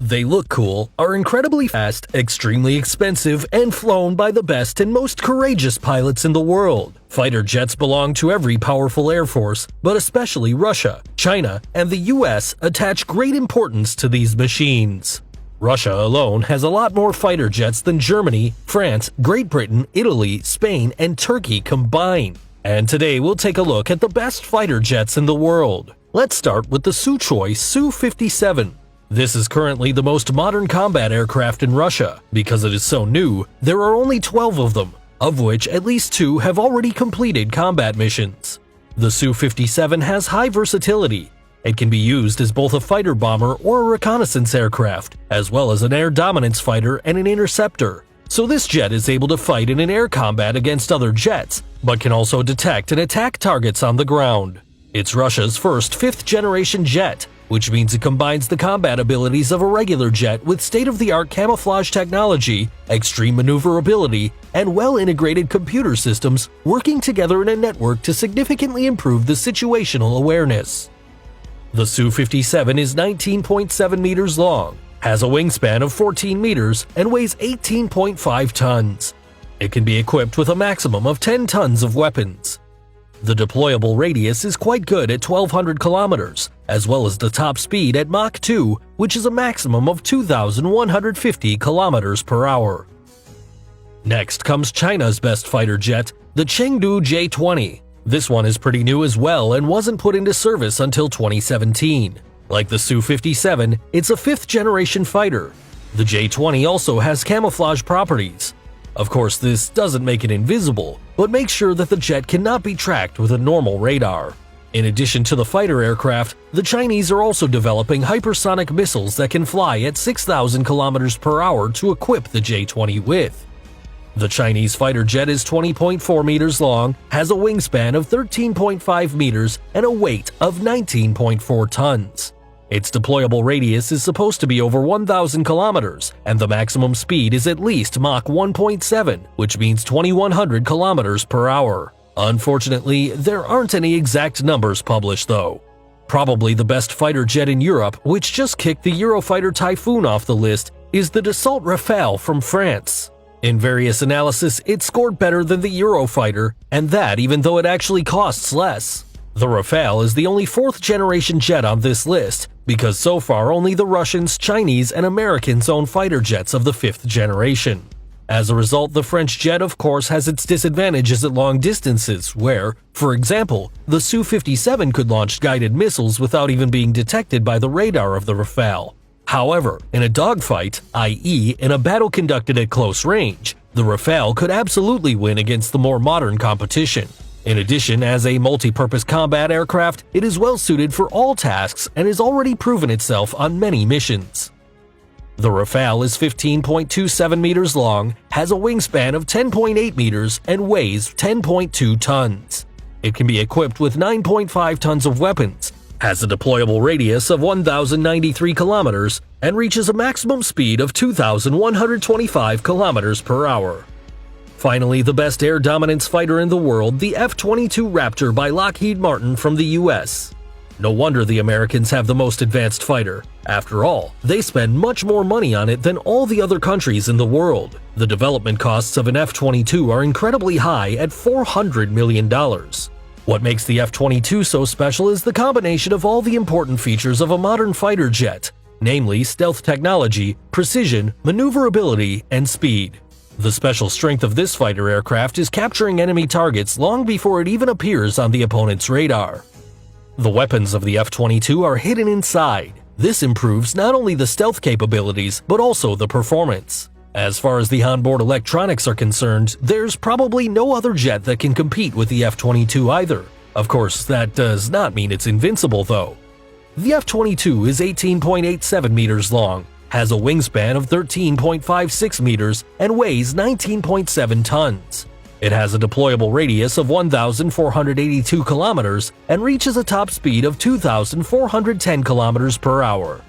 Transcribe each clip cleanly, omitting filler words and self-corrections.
They look cool, are incredibly fast, extremely expensive, and flown by the best and most courageous pilots in the world. Fighter jets belong to every powerful air force, but especially Russia, China, and the US attach great importance to these machines. Russia alone has a lot more fighter jets than Germany, France, Great Britain, Italy, Spain, and Turkey combined. And today we'll take a look at the best fighter jets in the world. Let's start with the Sukhoi Su-57. This is currently the most modern combat aircraft in Russia. Because it is so new, there are only 12 of them, of which at least 2 have already completed combat missions. The Su-57 has high versatility. It can be used as both a fighter bomber or a reconnaissance aircraft, as well as an air dominance fighter and an interceptor. So this jet is able to fight in an air combat against other jets, but can also detect and attack targets on the ground. It's Russia's first 5th-generation jet, which means it combines the combat abilities of a regular jet with state-of-the-art camouflage technology, extreme maneuverability, and well-integrated computer systems working together in a network to significantly improve the situational awareness. The Su-57 is 19.7 meters long, has a wingspan of 14 meters, and weighs 18.5 tons. It can be equipped with a maximum of 10 tons of weapons. The deployable radius is quite good at 1,200 kilometers, as well as the top speed at Mach 2, which is a maximum of 2,150 kilometers per hour. Next comes China's best fighter jet, the Chengdu J-20. This one is pretty new as well and wasn't put into service until 2017. Like the Su-57, it's a 5th-generation fighter. The J-20 also has camouflage properties. Of course, this doesn't make it invisible, but makes sure that the jet cannot be tracked with a normal radar. In addition to the fighter aircraft, the Chinese are also developing hypersonic missiles that can fly at 6,000 kilometers per hour to equip the J-20 with. The Chinese fighter jet is 20.4 meters long, has a wingspan of 13.5 meters, and a weight of 19.4 tons. Its deployable radius is supposed to be over 1,000 kilometers, and the maximum speed is at least Mach 1.7, which means 2,100 kilometers per hour. Unfortunately, there aren't any exact numbers published though. Probably the best fighter jet in Europe, which just kicked the Eurofighter Typhoon off the list, is the Dassault Rafale from France. In various analysis, it scored better than the Eurofighter, and that even though it actually costs less. The Rafale is the only 4th-generation jet on this list, because so far only the Russians, Chinese, and Americans own fighter jets of the 5th generation. As a result, the French jet of course has its disadvantages at long distances where, for example, the Su-57 could launch guided missiles without even being detected by the radar of the Rafale. However, in a dogfight, i.e. in a battle conducted at close range, the Rafale could absolutely win against the more modern competition. In addition, as a multi-purpose combat aircraft, it is well suited for all tasks and has already proven itself on many missions. The Rafale is 15.27 meters long, has a wingspan of 10.8 meters, and weighs 10.2 tons. It can be equipped with 9.5 tons of weapons, has a deployable radius of 1,093 kilometers, and reaches a maximum speed of 2,125 kilometers per hour. Finally, the best air dominance fighter in the world, the F-22 Raptor by Lockheed Martin from the US. No wonder the Americans have the most advanced fighter. After all, they spend much more money on it than all the other countries in the world. The development costs of an F-22 are incredibly high at $400 million. What makes the F-22 so special is the combination of all the important features of a modern fighter jet, namely stealth technology, precision, maneuverability, and speed. The special strength of this fighter aircraft is capturing enemy targets long before it even appears on the opponent's radar. The weapons of the F-22 are hidden inside. This improves not only the stealth capabilities, but also the performance. As far as the onboard electronics are concerned, there's probably no other jet that can compete with the F-22 either. Of course, that does not mean it's invincible though. The F-22 is 18.87 meters long, has a wingspan of 13.56 meters, and weighs 19.7 tons. It has a deployable radius of 1,482 kilometers and reaches a top speed of 2,410 kilometers per hour.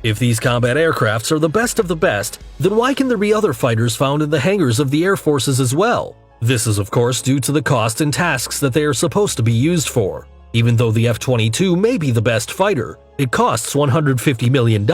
If these combat aircrafts are the best of the best, then why can there be other fighters found in the hangars of the air forces as well? This is of course due to the cost and tasks that they are supposed to be used for. Even though the F-22 may be the best fighter, it costs $150 million,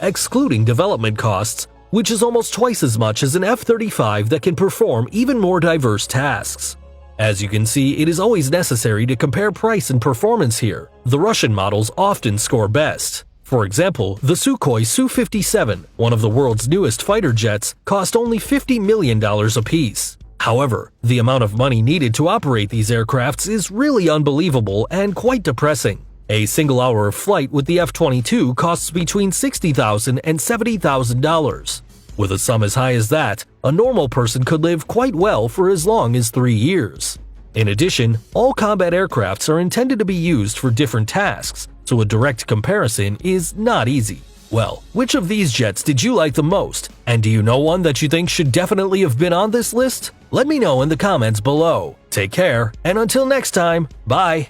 excluding development costs, which is almost twice as much as an F-35 that can perform even more diverse tasks. As you can see, it is always necessary to compare price and performance here. The Russian models often score best. For example, the Sukhoi Su-57, one of the world's newest fighter jets, cost only $50 million apiece. However, the amount of money needed to operate these aircrafts is really unbelievable and quite depressing. A single hour of flight with the F-22 costs between $60,000 and $70,000. With a sum as high as that, a normal person could live quite well for as long as 3 years. In addition, all combat aircrafts are intended to be used for different tasks, so a direct comparison is not easy. Well, which of these jets did you like the most? And do you know one that you think should definitely have been on this list? Let me know in the comments below. Take care, and until next time, bye!